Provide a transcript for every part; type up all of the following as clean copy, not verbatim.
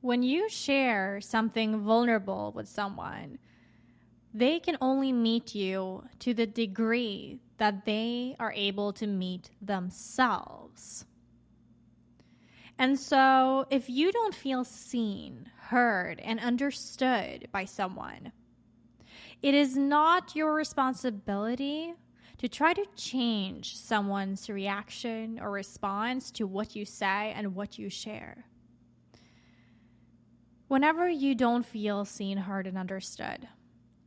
when you share something vulnerable with someone, they can only meet you to the degree that they are able to meet themselves. And so if you don't feel seen, heard, and understood by someone, it is not your responsibility to try to change someone's reaction or response to what you say and what you share. Whenever you don't feel seen, heard, and understood,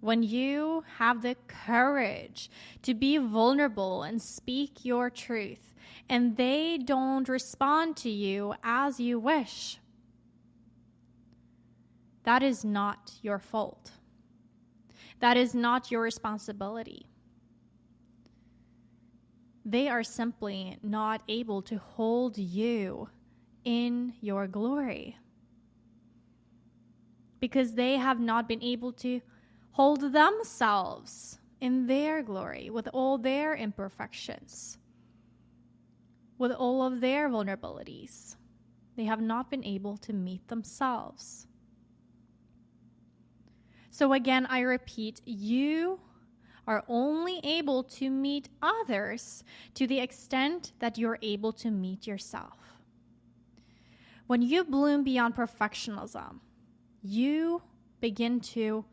when you have the courage to be vulnerable and speak your truth, and they don't respond to you as you wish, that is not your fault. That is not your responsibility. They are simply not able to hold you in your glory because they have not been able to hold themselves in their glory with all their imperfections, with all of their vulnerabilities. They have not been able to meet themselves. So again, I repeat, you are only able to meet others to the extent that you're able to meet yourself. When you bloom beyond perfectionism, you begin to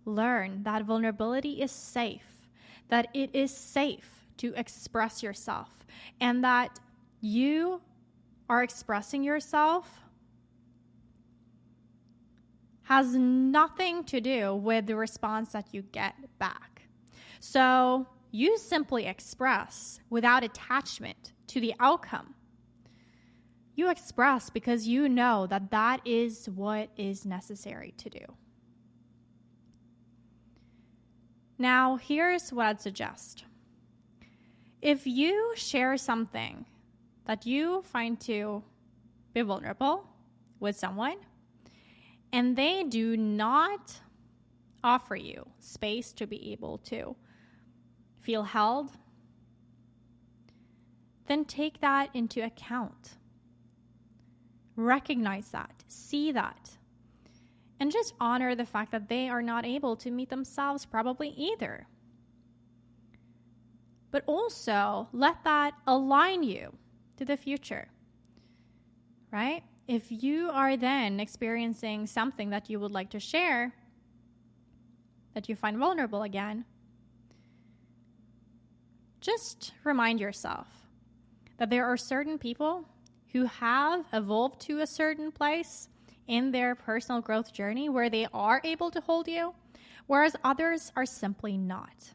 learn that vulnerability is safe, that it is safe to express yourself, and that you are expressing yourself has nothing to do with the response that you get back. So you simply express without attachment to the outcome. You express because you know that that is what is necessary to do. Now, here's what I'd suggest. If you share something that you find to be vulnerable with someone, and they do not offer you space to be able to feel held, then take that into account. Recognize that, see that, and just honor the fact that they are not able to meet themselves probably either. But also let that align you to the future, right? If you are then experiencing something that you would like to share, that you find vulnerable again, just remind yourself that there are certain people who have evolved to a certain place in their personal growth journey where they are able to hold you, whereas others are simply not.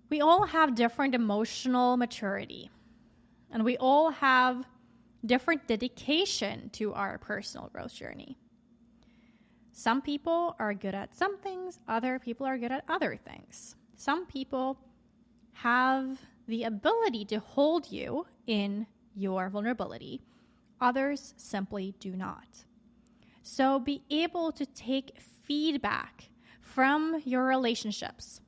We all have different emotional maturity, and we all have different dedication to our personal growth journey. Some people are good at some things, other people are good at other things. Some people have the ability to hold you in your vulnerability. Others simply do not. So be able to take feedback from your relationships.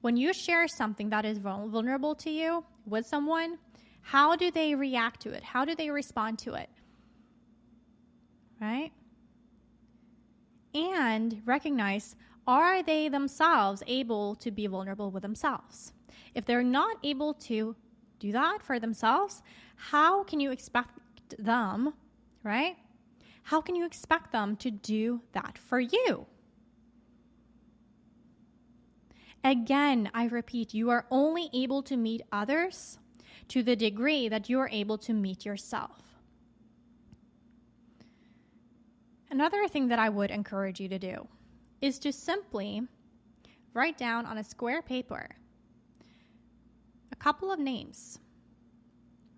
When you share something that is vulnerable to you with someone, how do they react to it? How do they respond to it? Right? And recognize, are they themselves able to be vulnerable with themselves? If they're not able to do that for themselves, how can you expect them, right? How can you expect them to do that for you? Again, I repeat, you are only able to meet others to the degree that you are able to meet yourself. Another thing that I would encourage you to do is to simply write down on a square paper a couple of names,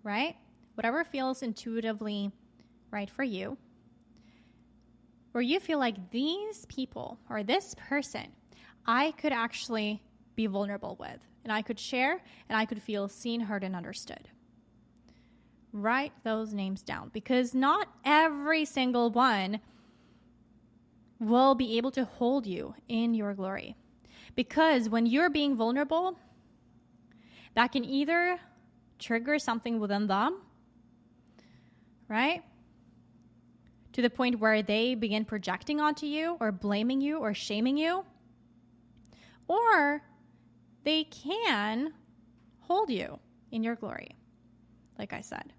right? Whatever feels intuitively right for you, where you feel like these people or this person I could actually be vulnerable with, and I could share, and I could feel seen, heard, and understood. Write those names down, because not every single one will be able to hold you in your glory. Because when you're being vulnerable, that can either trigger something within them, right? to the point where they begin projecting onto you or blaming you or shaming you. Or they can hold you in your glory, like I said.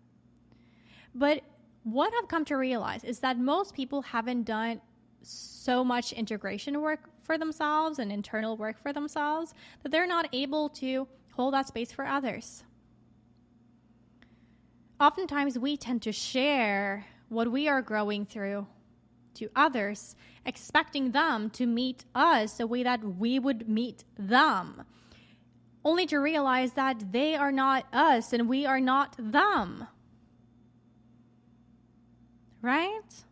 But what I've come to realize is that most people haven't done so much integration work for themselves and internal work for themselves that they're not able to hold that space for others. Oftentimes, we tend to share what we are growing through to others, expecting them to meet us the way that we would meet them, only to realize that they are not us and we are not them. Right?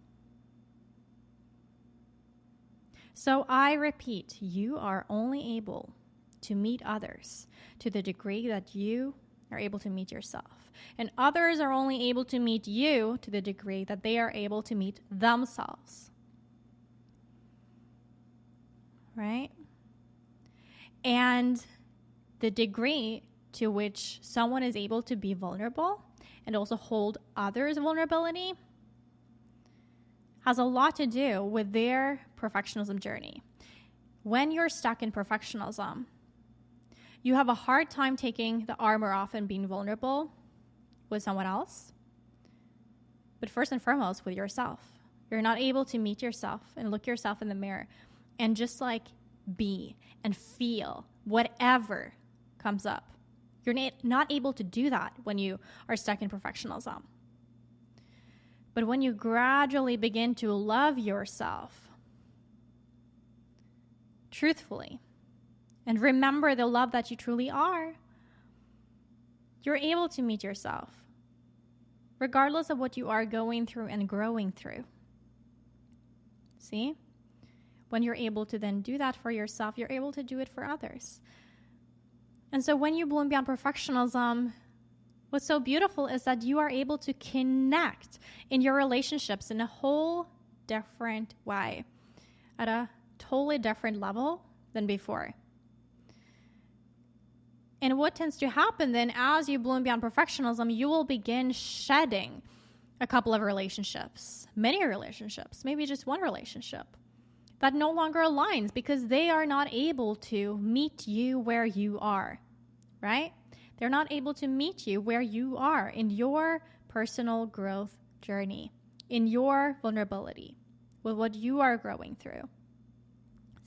So I repeat, you are only able to meet others to the degree that you are able to meet yourself. And others are only able to meet you to the degree that they are able to meet themselves. Right? And the degree to which someone is able to be vulnerable and also hold others' vulnerability has a lot to do with their perfectionism journey. When you're stuck in perfectionism, you have a hard time taking the armor off and being vulnerable with someone else, but first and foremost with yourself. You're not able to meet yourself and look yourself in the mirror and just like be and feel whatever comes up. You're not able to do that when you are stuck in perfectionism. But when you gradually begin to love yourself truthfully and remember the love that you truly are, you're able to meet yourself regardless of what you are going through and growing through. See? When you're able to then do that for yourself, you're able to do it for others. And so when you bloom beyond perfectionism, what's so beautiful is that you are able to connect in your relationships in a whole different way, at a totally different level than before. And what tends to happen then, as you bloom beyond perfectionism, you will begin shedding a couple of relationships, many relationships, maybe just one relationship that no longer aligns because they are not able to meet you where you are, right? They're not able to meet you where you are in your personal growth journey, in your vulnerability, with what you are growing through.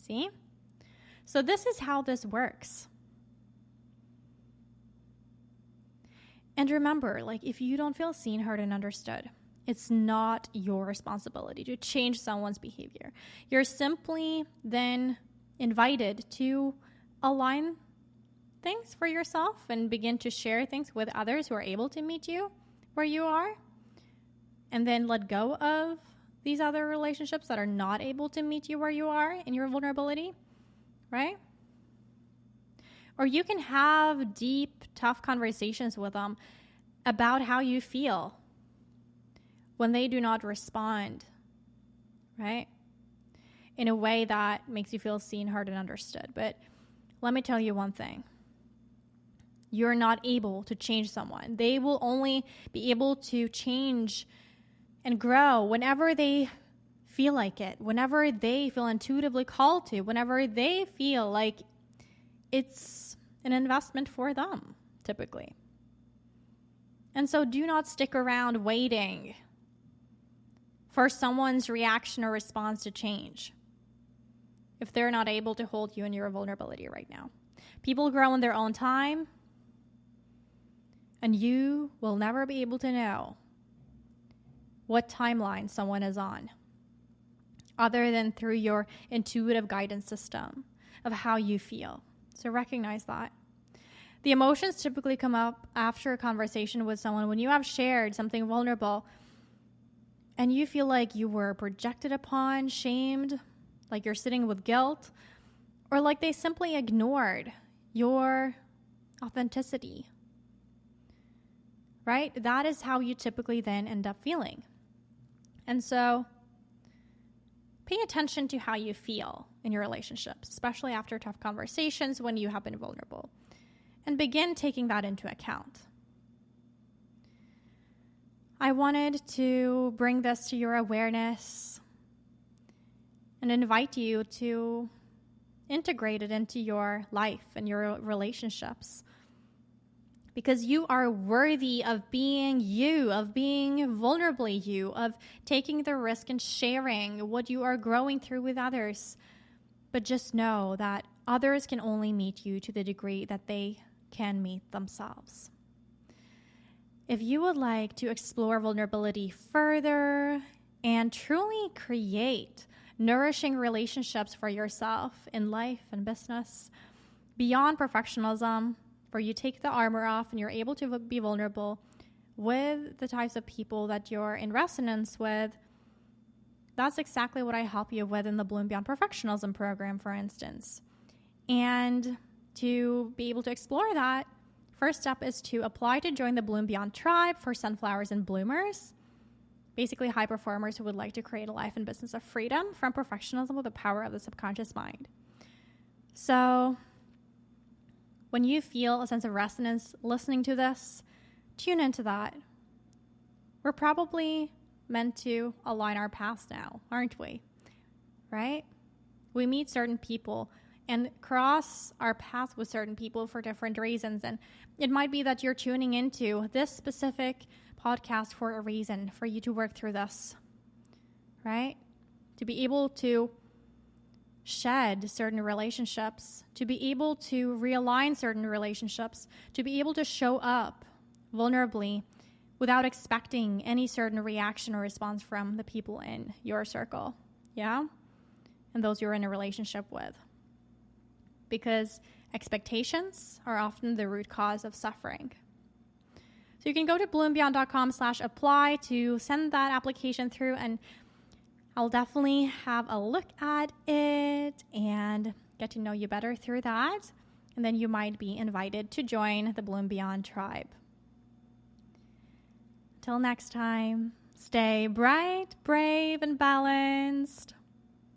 See? So this is how this works. And remember, like, if you don't feel seen, heard, and understood, it's not your responsibility to change someone's behavior. You're simply then invited to align things for yourself and begin to share things with others who are able to meet you where you are, and then let go of these other relationships that are not able to meet you where you are in your vulnerability, right? Or you can have deep, tough conversations with them about how you feel when they do not respond, right? In a way that makes you feel seen, heard, and understood. But let me tell you one thing. You're not able to change someone. They will only be able to change and grow whenever they feel like it, whenever they feel intuitively called to, whenever they feel like it's an investment for them, typically. And so do not stick around waiting for someone's reaction or response to change if they're not able to hold you in your vulnerability right now. People grow in their own time, and you will never be able to know what timeline someone is on other than through your intuitive guidance system of how you feel. So recognize that. The emotions typically come up after a conversation with someone when you have shared something vulnerable and you feel like you were projected upon, shamed, like you're sitting with guilt, or like they simply ignored your authenticity, right? That is how you typically then end up feeling. And so pay attention to how you feel in your relationships, especially after tough conversations when you have been vulnerable, and begin taking that into account. I wanted to bring this to your awareness and invite you to integrate it into your life and your relationships. Because you are worthy of being you, of being vulnerably you, of taking the risk and sharing what you are growing through with others. But just know that others can only meet you to the degree that they can meet themselves. If you would like to explore vulnerability further and truly create nourishing relationships for yourself in life and business, beyond perfectionism, where you take the armor off and you're able to be vulnerable with the types of people that you're in resonance with, that's exactly what I help you with in the Bloom Beyond Perfectionism program, for instance. And to be able to explore that, first step is to apply to join the Bloom Beyond tribe for sunflowers and bloomers, basically high performers who would like to create a life and business of freedom from perfectionism with the power of the subconscious mind. So when you feel a sense of resonance listening to this, tune into that. We're probably meant to align our paths now, aren't we? Right? We meet certain people and cross our path with certain people for different reasons. And it might be that you're tuning into this specific podcast for a reason, for you to work through this, right? To be able to shed certain relationships, to be able to realign certain relationships, to be able to show up vulnerably without expecting any certain reaction or response from the people in your circle, yeah? And those you're in a relationship with. Because expectations are often the root cause of suffering. So you can go to bloombeyond.com/apply to send that application through, and I'll definitely have a look at it and get to know you better through that. And then you might be invited to join the Bloom Beyond tribe. Till next time, stay bright, brave, and balanced.